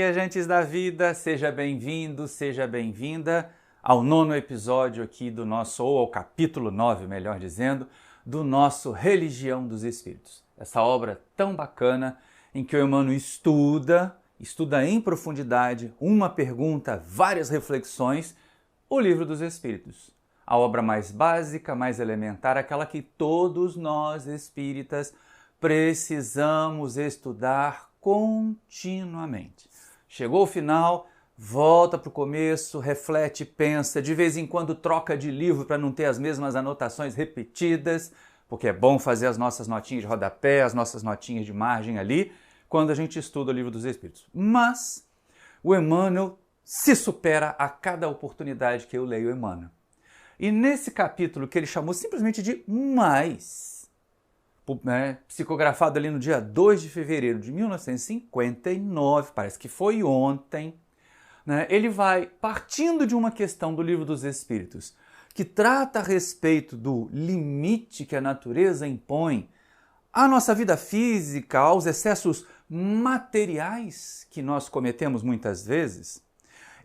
viajantes da vida, seja bem-vindo, seja bem-vinda ao 9º episódio aqui do nosso, ou ao capítulo 9, melhor dizendo, do nosso Religião dos Espíritos. Essa obra tão bacana em que o Emmanuel estuda em profundidade, uma pergunta, várias reflexões, o Livro dos Espíritos. A obra mais básica, mais elementar, aquela que todos nós espíritas precisamos estudar continuamente. Chegou o final, volta para o começo, reflete, pensa, de vez em quando troca de livro para não ter as mesmas anotações repetidas, porque é bom fazer as nossas notinhas de rodapé, as nossas notinhas de margem ali, quando a gente estuda o Livro dos Espíritos. Mas o Emmanuel se supera a cada oportunidade que eu leio o Emmanuel. E nesse capítulo que ele chamou simplesmente de Mais, psicografado ali no dia 2 de fevereiro de 1959, parece que foi ontem, ele vai partindo de uma questão do Livro dos Espíritos, que trata a respeito do limite que a natureza impõe à nossa vida física, aos excessos materiais que nós cometemos muitas vezes.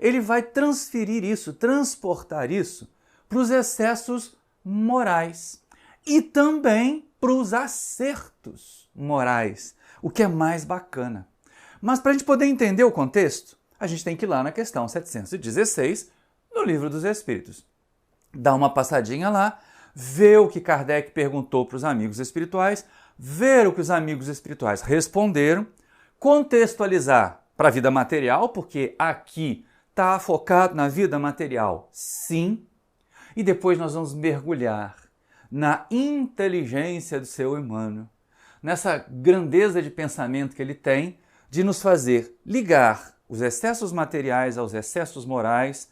Ele vai transferir isso, transportar isso para os excessos morais e também para os acertos morais, o que é mais bacana. Mas para a gente poder entender o contexto, a gente tem que ir lá na questão 716 do Livro dos Espíritos. Dá uma passadinha lá, ver o que Kardec perguntou para os amigos espirituais, ver o que os amigos espirituais responderam, contextualizar para a vida material, porque aqui está focado na vida material, sim, e depois nós vamos mergulhar na inteligência do seu Emmanuel, nessa grandeza de pensamento que ele tem de nos fazer ligar os excessos materiais aos excessos morais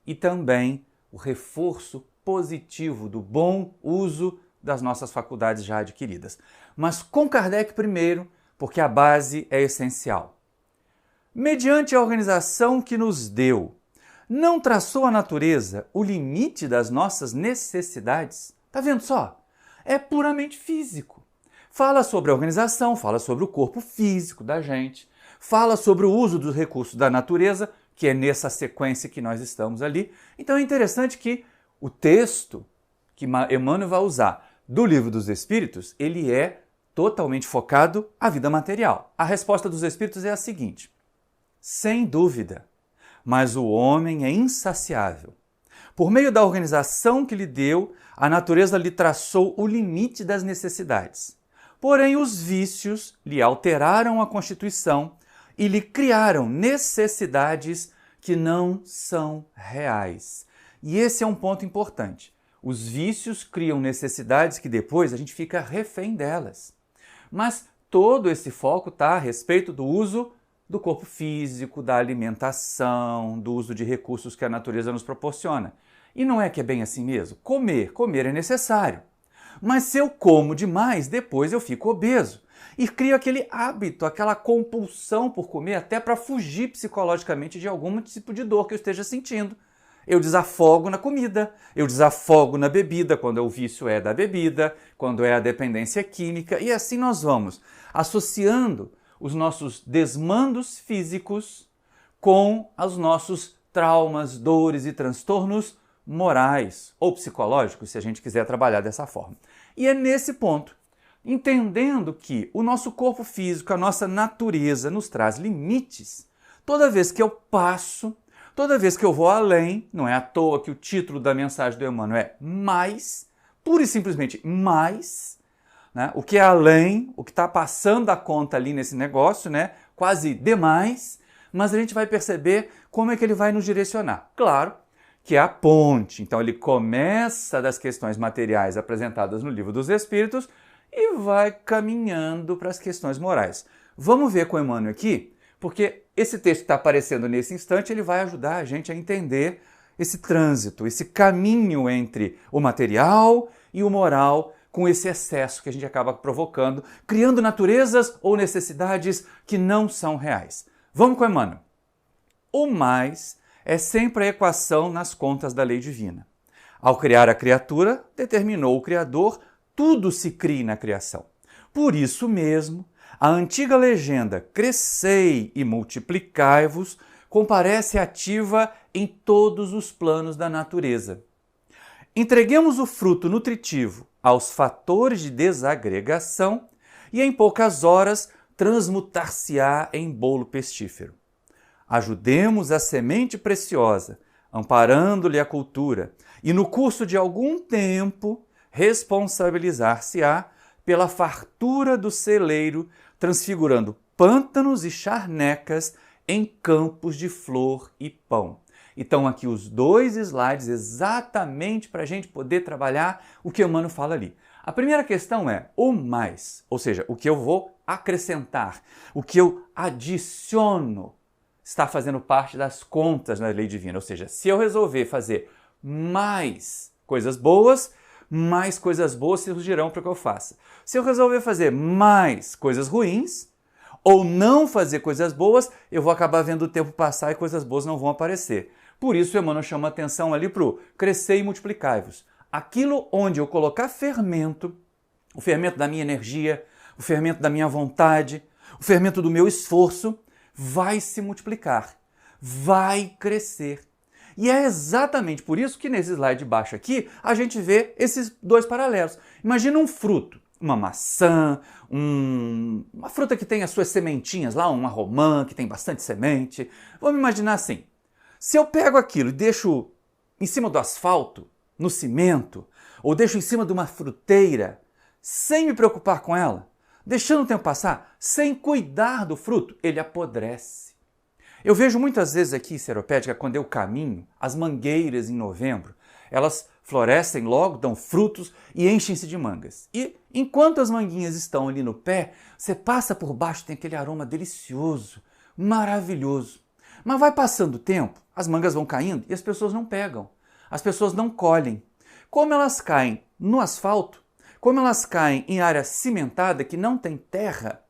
e também o reforço positivo do bom uso das nossas faculdades já adquiridas. Mas com Kardec primeiro, porque a base é essencial. Mediante a organização que nos deu, não traçou a natureza o limite das nossas necessidades? Tá vendo só? É puramente físico. Fala sobre a organização, fala sobre o corpo físico da gente, fala sobre o uso dos recursos da natureza, que é nessa sequência que nós estamos ali. Então é interessante que o texto que Emmanuel vai usar do Livro dos Espíritos, ele é totalmente focado à vida material. A resposta dos Espíritos é a seguinte: sem dúvida, mas o homem é insaciável. Por meio da organização que lhe deu, a natureza lhe traçou o limite das necessidades. Porém, os vícios lhe alteraram a constituição e lhe criaram necessidades que não são reais. E esse é um ponto importante. Os vícios criam necessidades que depois a gente fica refém delas. Mas todo esse foco está a respeito do uso do corpo físico, da alimentação, do uso de recursos que a natureza nos proporciona. E não é que é bem assim mesmo? Comer é necessário. Mas se eu como demais, depois eu fico obeso. E crio aquele hábito, aquela compulsão por comer, até para fugir psicologicamente de algum tipo de dor que eu esteja sentindo. Eu desafogo na comida, eu desafogo na bebida, quando o vício é da bebida, quando é a dependência química, e assim nós vamos associando os nossos desmandos físicos com os nossos traumas, dores e transtornos morais ou psicológicos, se a gente quiser trabalhar dessa forma. E é nesse ponto, entendendo que o nosso corpo físico, a nossa natureza nos traz limites, toda vez que eu passo, toda vez que eu vou além, não é à toa que o título da mensagem do Emmanuel é Mais, pura e simplesmente mais, o que é além, o que está passando a conta ali nesse negócio, quase demais, mas a gente vai perceber como é que ele vai nos direcionar. Claro que é a ponte. Então ele começa das questões materiais apresentadas no Livro dos Espíritos e vai caminhando para as questões morais. Vamos ver com o Emmanuel aqui, porque esse texto que está aparecendo nesse instante, ele vai ajudar a gente a entender esse trânsito, esse caminho entre o material e o moral, com esse excesso que a gente acaba provocando, criando naturezas ou necessidades que não são reais. Vamos com o Emmanuel. O mais é sempre a equação nas contas da lei divina. Ao criar a criatura, determinou o Criador, tudo se cria na criação. Por isso mesmo, A antiga legenda crescei e multiplicai-vos comparece ativa em todos os planos da natureza. Entreguemos o fruto nutritivo aos fatores de desagregação e em poucas horas transmutar-se-á em bolo pestífero. Ajudemos a semente preciosa, amparando-lhe a cultura, e no curso de algum tempo responsabilizar-se-á pela fartura do celeiro, transfigurando pântanos e charnecas em campos de flor e pão. Então aqui os 2 slides exatamente para a gente poder trabalhar o que Emmanuel fala ali. A primeira questão é o mais, ou seja, o que eu vou acrescentar, o que eu adiciono, está fazendo parte das contas da lei divina. Ou seja, se eu resolver fazer mais coisas boas surgirão para que eu faça. Se eu resolver fazer mais coisas ruins, ou não fazer coisas boas, eu vou acabar vendo o tempo passar e coisas boas não vão aparecer. Por isso, Emmanuel chama atenção ali para o crescer e multiplicai-vos. Aquilo onde eu colocar fermento, o fermento da minha energia, o fermento da minha vontade, o fermento do meu esforço, vai se multiplicar, vai crescer. E é exatamente por isso que nesse slide de baixo aqui, a gente vê esses 2 paralelos. Imagina um fruto, uma maçã, uma fruta que tem as suas sementinhas lá, uma romã que tem bastante semente. Vamos imaginar assim, se eu pego aquilo e deixo em cima do asfalto, no cimento, ou deixo em cima de uma fruteira, sem me preocupar com ela, deixando o tempo passar, sem cuidar do fruto, ele apodrece. Eu vejo muitas vezes aqui em Seropédica, quando eu caminho, as mangueiras em novembro, elas florescem logo, dão frutos e enchem-se de mangas. E enquanto as manguinhas estão ali no pé, você passa por baixo, tem aquele aroma delicioso, maravilhoso. Mas vai passando o tempo, as mangas vão caindo e as pessoas não pegam, as pessoas não colhem. Como elas caem no asfalto, como elas caem em área cimentada que não tem terra,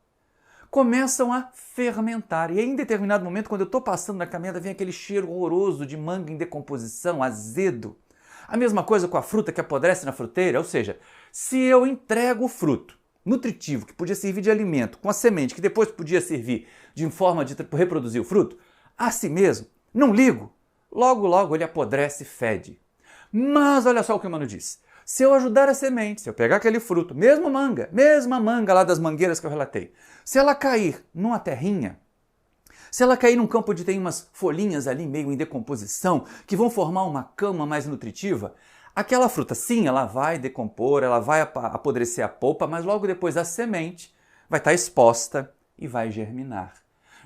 começam a fermentar. E aí, em determinado momento, quando eu estou passando na caminhada, vem aquele cheiro horroroso de manga em decomposição, azedo. A mesma coisa com a fruta que apodrece na fruteira, ou seja, se eu entrego o fruto nutritivo, que podia servir de alimento, com a semente, que depois podia servir de forma de reproduzir o fruto, a si mesmo, não ligo, logo ele apodrece e fede. Mas olha só o que o Emmanuel diz. Se eu ajudar a semente, se eu pegar aquele fruto, mesma manga lá das mangueiras que eu relatei, se ela cair numa terrinha, se ela cair num campo onde tem umas folhinhas ali meio em decomposição, que vão formar uma cama mais nutritiva, aquela fruta, sim, ela vai decompor, ela vai apodrecer a polpa, mas logo depois a semente vai estar exposta e vai germinar.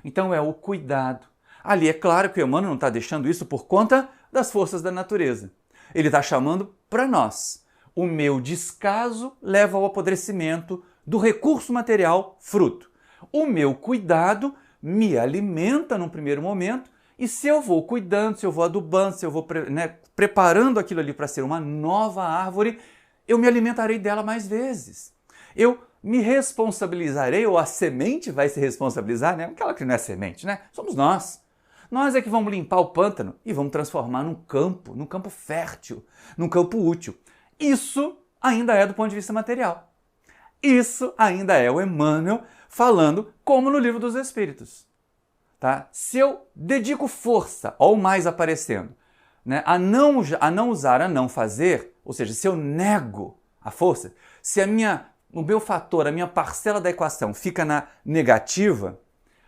Então é o cuidado. Ali é claro que o Emmanuel não está deixando isso por conta das forças da natureza. Ele está chamando para nós. O meu descaso leva ao apodrecimento do recurso material fruto. O meu cuidado me alimenta num primeiro momento e se eu vou cuidando, se eu vou adubando, se eu vou preparando aquilo ali para ser uma nova árvore, eu me alimentarei dela mais vezes. Eu me responsabilizarei, ou a semente vai se responsabilizar, né? Aquela que não é semente, né? Somos nós. Nós é que vamos limpar o pântano e vamos transformar num campo fértil, num campo útil. Isso ainda é do ponto de vista material. Isso ainda é o Emmanuel falando como no Livro dos Espíritos. Tá? Se eu dedico força ao mais aparecendo, né, a não usar, a não fazer, ou seja, se eu nego a força, se o meu fator, a minha parcela da equação fica na negativa,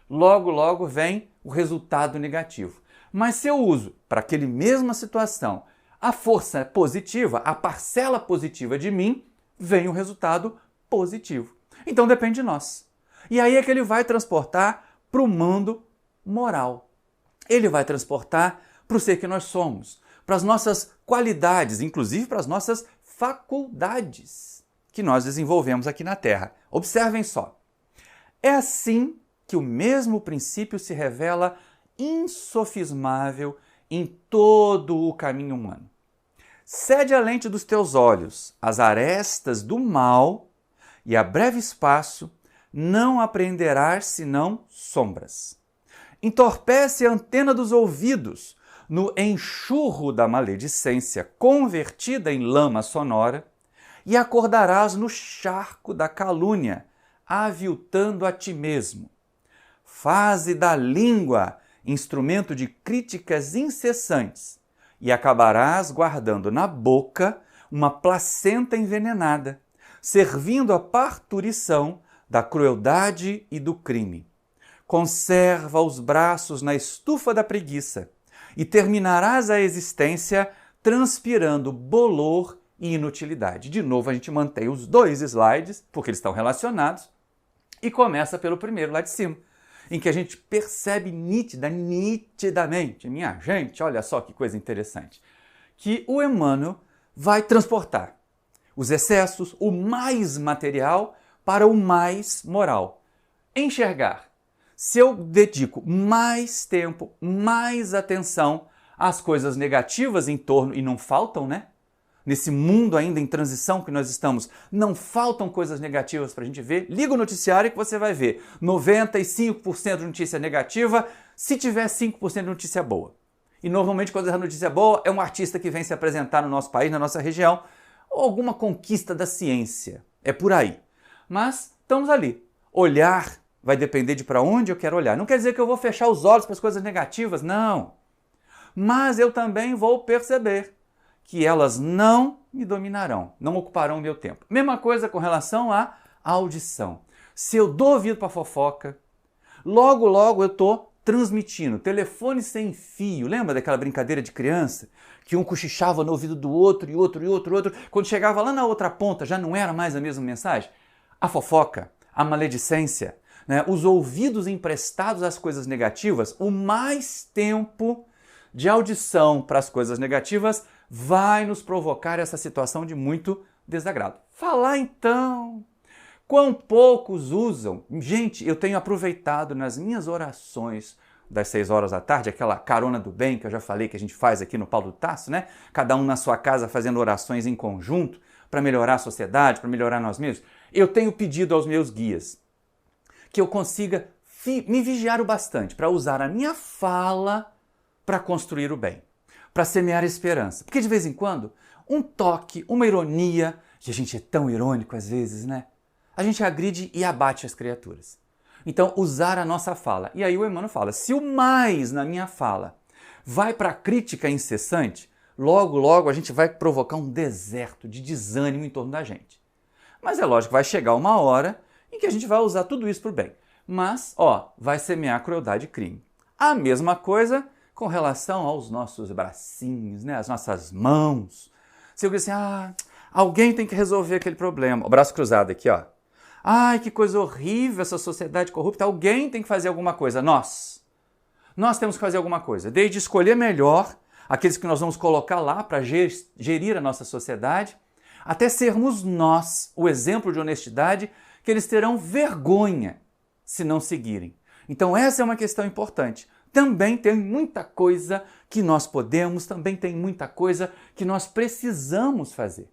logo vem o resultado negativo. Mas se eu uso para aquela mesma situação a força positiva, a parcela positiva de mim, vem o resultado positivo. Então depende de nós. E aí é que ele vai transportar para o mundo moral. Ele vai transportar para o ser que nós somos, para as nossas qualidades, inclusive para as nossas faculdades que nós desenvolvemos aqui na Terra. Observem só. É assim que o mesmo princípio se revela insofismável em todo o caminho humano. Cede a lente dos teus olhos as arestas do mal e a breve espaço não apreenderás senão sombras. Entorpece a antena dos ouvidos no enxurro da maledicência convertida em lama sonora e acordarás no charco da calúnia aviltando a ti mesmo. Faze da língua instrumento de críticas incessantes, e acabarás guardando na boca uma placenta envenenada, servindo à parturição da crueldade e do crime. Conserva os braços na estufa da preguiça, e terminarás a existência transpirando bolor e inutilidade. De novo, a gente mantém os dois slides, porque eles estão relacionados, e começa pelo primeiro lá de cima, em que a gente percebe nitidamente, minha gente, olha só que coisa interessante, que o Emmanuel vai transportar os excessos, o mais material, para o mais moral. Enxergar. Se eu dedico mais tempo, mais atenção às coisas negativas em torno, e não faltam, né? Nesse mundo ainda em transição que nós estamos, não faltam coisas negativas para a gente ver. Liga o noticiário que você vai ver 95% de notícia negativa, se tiver 5% de notícia boa. E normalmente quando a notícia boa é um artista que vem se apresentar no nosso país, na nossa região, ou alguma conquista da ciência. É por aí. Mas estamos ali. Olhar vai depender de para onde eu quero olhar. Não quer dizer que eu vou fechar os olhos para as coisas negativas, não. Mas eu também vou perceber que elas não me dominarão, não ocuparão o meu tempo. Mesma coisa com relação à audição. Se eu dou ouvido para fofoca, logo eu estou transmitindo. Telefone sem fio. Lembra daquela brincadeira de criança? Que um cochichava no ouvido do outro e outro. Quando chegava lá na outra ponta, já não era mais a mesma mensagem? A fofoca, a maledicência, né? Os ouvidos emprestados às coisas negativas, o mais tempo de audição para as coisas negativas vai nos provocar essa situação de muito desagrado. Falar então, quão poucos usam. Gente, eu tenho aproveitado nas minhas orações das 6 horas da tarde, aquela carona do bem que eu já falei que a gente faz aqui no Paulo do Tarso, né? Cada um na sua casa fazendo orações em conjunto para melhorar a sociedade, para melhorar nós mesmos. Eu tenho pedido aos meus guias que eu consiga me vigiar o bastante para usar a minha fala para construir o bem, para semear esperança. Porque de vez em quando, um toque, uma ironia, e a gente é tão irônico às vezes, né? A gente agride e abate as criaturas. Então, usar a nossa fala. E aí o Emmanuel fala, se o mais na minha fala vai para a crítica incessante, logo a gente vai provocar um deserto de desânimo em torno da gente. Mas é lógico que vai chegar uma hora em que a gente vai usar tudo isso para o bem. Mas, vai semear crueldade e crime. A mesma coisa com relação aos nossos bracinhos, né? As nossas mãos. Se eu dizer assim, alguém tem que resolver aquele problema. O braço cruzado aqui, ó. Ai, que coisa horrível essa sociedade corrupta. Alguém tem que fazer alguma coisa. Nós temos que fazer alguma coisa. Desde escolher melhor aqueles que nós vamos colocar lá para gerir a nossa sociedade, até sermos nós o exemplo de honestidade que eles terão vergonha se não seguirem. Então essa é uma questão importante. Também tem muita coisa que nós podemos, também tem muita coisa que nós precisamos fazer.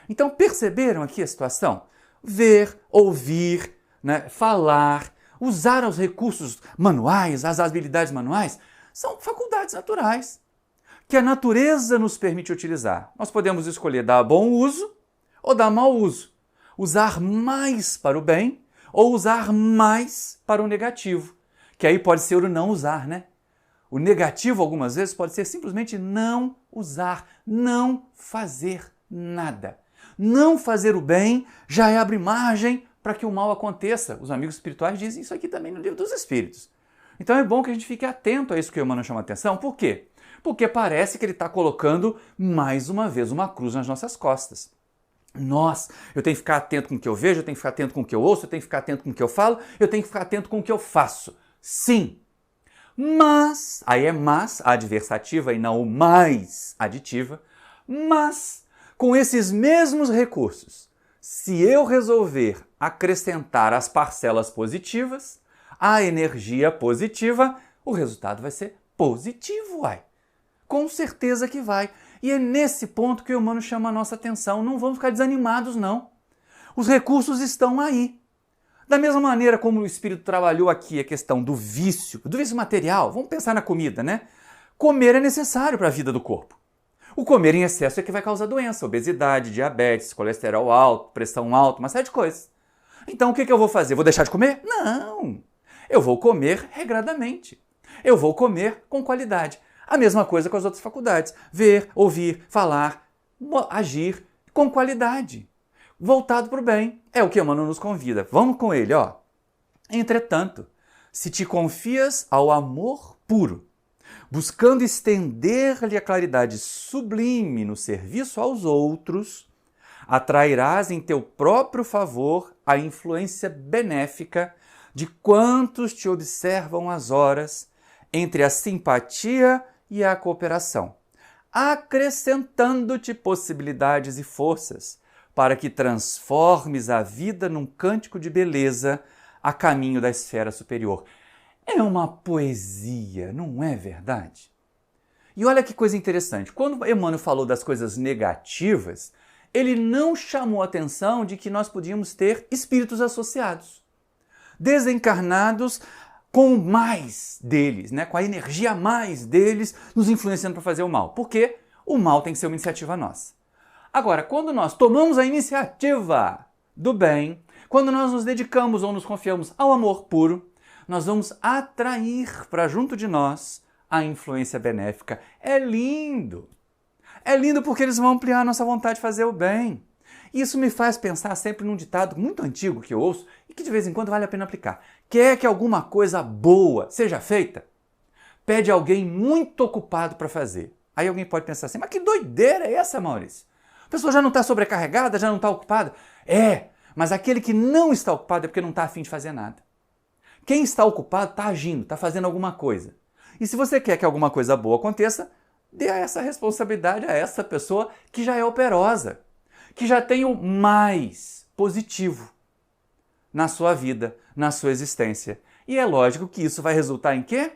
Então perceberam aqui a situação? Ver, ouvir, né, falar, usar os recursos manuais, as habilidades manuais, são faculdades naturais que a natureza nos permite utilizar. Nós podemos escolher dar bom uso ou dar mau uso. Usar mais para o bem ou usar mais para o negativo. Que aí pode ser o não usar, né? O negativo, algumas vezes, pode ser simplesmente não usar, não fazer nada. Não fazer o bem já abre margem para que o mal aconteça. Os amigos espirituais dizem isso aqui também no Livro dos Espíritos. Então é bom que a gente fique atento a isso que o Emmanuel chama a atenção. Por quê? Porque parece que ele está colocando mais uma vez uma cruz nas nossas costas. Eu tenho que ficar atento com o que eu vejo, eu tenho que ficar atento com o que eu ouço, eu tenho que ficar atento com o que eu falo, eu tenho que ficar atento com o que eu faço. Sim, mas, aí é mas, a adversativa e não o mais aditiva, mas com esses mesmos recursos, se eu resolver acrescentar as parcelas positivas, a energia positiva, o resultado vai ser positivo, uai. Com certeza que vai. E é nesse ponto que o Emmanuel chama a nossa atenção. Não vamos ficar desanimados, não. Os recursos estão aí. Da mesma maneira como o Espírito trabalhou aqui a questão do vício material, vamos pensar na comida, né? Comer é necessário para a vida do corpo. O comer em excesso é que vai causar doença, obesidade, diabetes, colesterol alto, pressão alta, uma série de coisas. Então o que eu vou fazer? Vou deixar de comer? Não! Eu vou comer regradamente. Eu vou comer com qualidade. A mesma coisa com as outras faculdades. Ver, ouvir, falar, agir com qualidade. Voltado para o bem. É o que Emmanuel nos convida. Vamos com ele, ó. Entretanto, se te confias ao amor puro, buscando estender-lhe a claridade sublime no serviço aos outros, atrairás em teu próprio favor a influência benéfica de quantos te observam às horas entre a simpatia e a cooperação, acrescentando-te possibilidades e forças para que transformes a vida num cântico de beleza a caminho da esfera superior. É uma poesia, não é verdade? E olha que coisa interessante, quando Emmanuel falou das coisas negativas, ele não chamou a atenção de que nós podíamos ter espíritos associados, desencarnados com mais deles, né? Com a energia a mais deles nos influenciando para fazer o mal. Porque o mal tem que ser uma iniciativa nossa. Agora, quando nós tomamos a iniciativa do bem, quando nós nos dedicamos ou nos confiamos ao amor puro, nós vamos atrair para junto de nós a influência benéfica. É lindo! É lindo porque eles vão ampliar a nossa vontade de fazer o bem. Isso me faz pensar sempre num ditado muito antigo que eu ouço e que de vez em quando vale a pena aplicar. Quer que alguma coisa boa seja feita? Pede alguém muito ocupado para fazer. Aí alguém pode pensar assim, mas que doideira é essa, Maurício? A pessoa já não está sobrecarregada, já não está ocupada? É, mas aquele que não está ocupado é porque não está a fim de fazer nada. Quem está ocupado está agindo, está fazendo alguma coisa. E se você quer que alguma coisa boa aconteça, dê essa responsabilidade a essa pessoa que já é operosa, que já tem o mais positivo na sua vida, na sua existência. E é lógico que isso vai resultar em quê?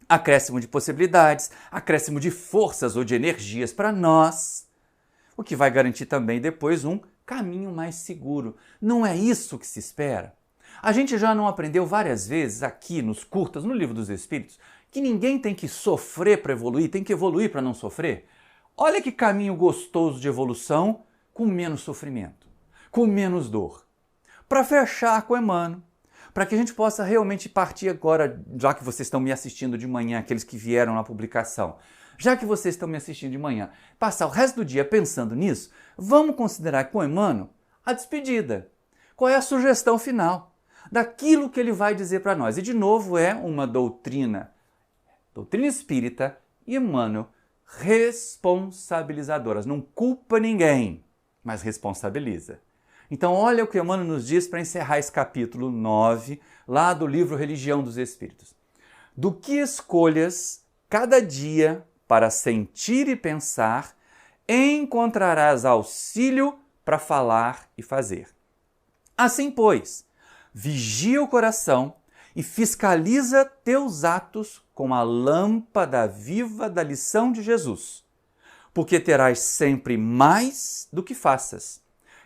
Acréscimo de possibilidades, acréscimo de forças ou de energias para nós, o que vai garantir também depois um caminho mais seguro. Não é isso que se espera? A gente já não aprendeu várias vezes aqui nos curtas, no Livro dos Espíritos, que ninguém tem que sofrer para evoluir, tem que evoluir para não sofrer? Olha que caminho gostoso de evolução com menos sofrimento, com menos dor. Para fechar com Emmanuel, para que a gente possa realmente partir agora, já que vocês estão me assistindo de manhã, aqueles que vieram na publicação, já que vocês estão me assistindo de manhã, passar o resto do dia pensando nisso, vamos considerar com Emmanuel a despedida. Qual é a sugestão final daquilo que ele vai dizer para nós? E de novo é uma doutrina espírita e Emmanuel responsabilizadoras. Não culpa ninguém, mas responsabiliza. Então olha o que Emmanuel nos diz para encerrar esse capítulo 9, lá do livro Religião dos Espíritos. Do que escolhas cada dia para sentir e pensar, encontrarás auxílio para falar e fazer. Assim, pois, vigia o coração e fiscaliza teus atos com a lâmpada viva da lição de Jesus, porque terás sempre mais do que faças,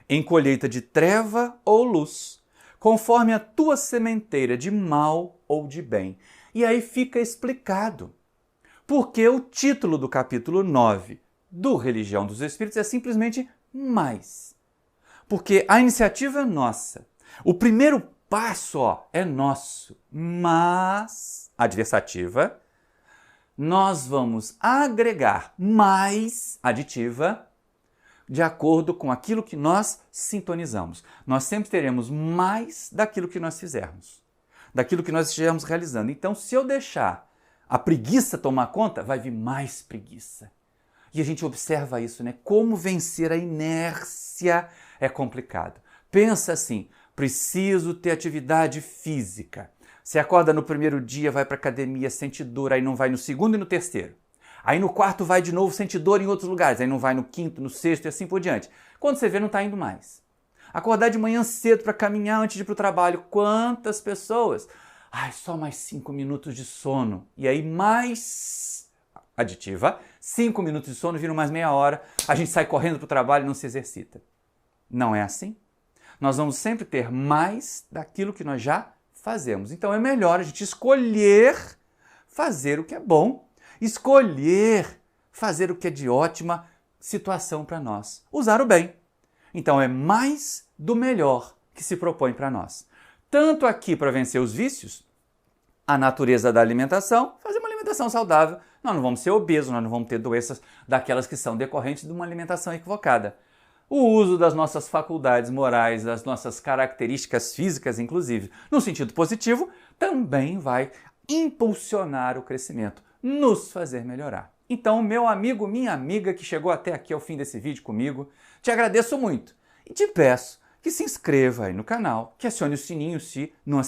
em colheita de treva ou luz, conforme a tua sementeira de mal ou de bem. E aí fica explicado porque o título do capítulo 9 do Religião dos Espíritos é simplesmente mais. Porque a iniciativa é nossa. O primeiro passo é nosso, mas, adversativa, nós vamos agregar mais aditiva de acordo com aquilo que nós sintonizamos. Nós sempre teremos mais daquilo que nós fizermos, daquilo que nós estivermos realizando. Então, se eu deixar a preguiça tomar conta, vai vir mais preguiça. E a gente observa isso, né? Como vencer a inércia é complicado. Pensa assim, preciso ter atividade física. Você acorda no primeiro dia, vai para a academia, sente dor, aí não vai no segundo e no terceiro. Aí no quarto vai de novo, sente dor em outros lugares, aí não vai no quinto, no sexto e assim por diante. Quando você vê, não está indo mais. Acordar de manhã cedo para caminhar antes de ir para o trabalho. Quantas pessoas? Ai, só mais 5 minutos de sono. E aí mais aditiva, 5 minutos de sono viram mais meia hora, a gente sai correndo para o trabalho e não se exercita. Não é assim? Nós vamos sempre ter mais daquilo que nós já fazemos. Então é melhor a gente escolher fazer o que é bom, escolher fazer o que é de ótima situação para nós. Usar o bem. Então é mais do melhor que se propõe para nós. Tanto aqui para vencer os vícios, a natureza da alimentação, fazer uma alimentação saudável. Nós não vamos ser obesos, nós não vamos ter doenças daquelas que são decorrentes de uma alimentação equivocada. O uso das nossas faculdades morais, das nossas características físicas, inclusive, no sentido positivo, também vai impulsionar o crescimento, nos fazer melhorar. Então, meu amigo, minha amiga que chegou até aqui ao fim desse vídeo comigo, te agradeço muito e te peço que se inscreva aí no canal, que acione o sininho se não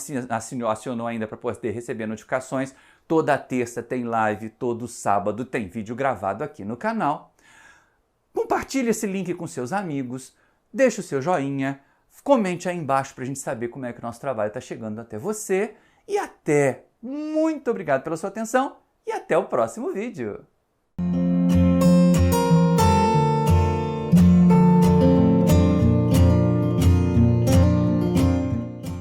acionou ainda para poder receber notificações. Toda terça tem live, todo sábado tem vídeo gravado aqui no canal. Compartilhe esse link com seus amigos, deixe o seu joinha, comente aí embaixo para a gente saber como é que o nosso trabalho está chegando até você. E até! Muito obrigado pela sua atenção e até o próximo vídeo!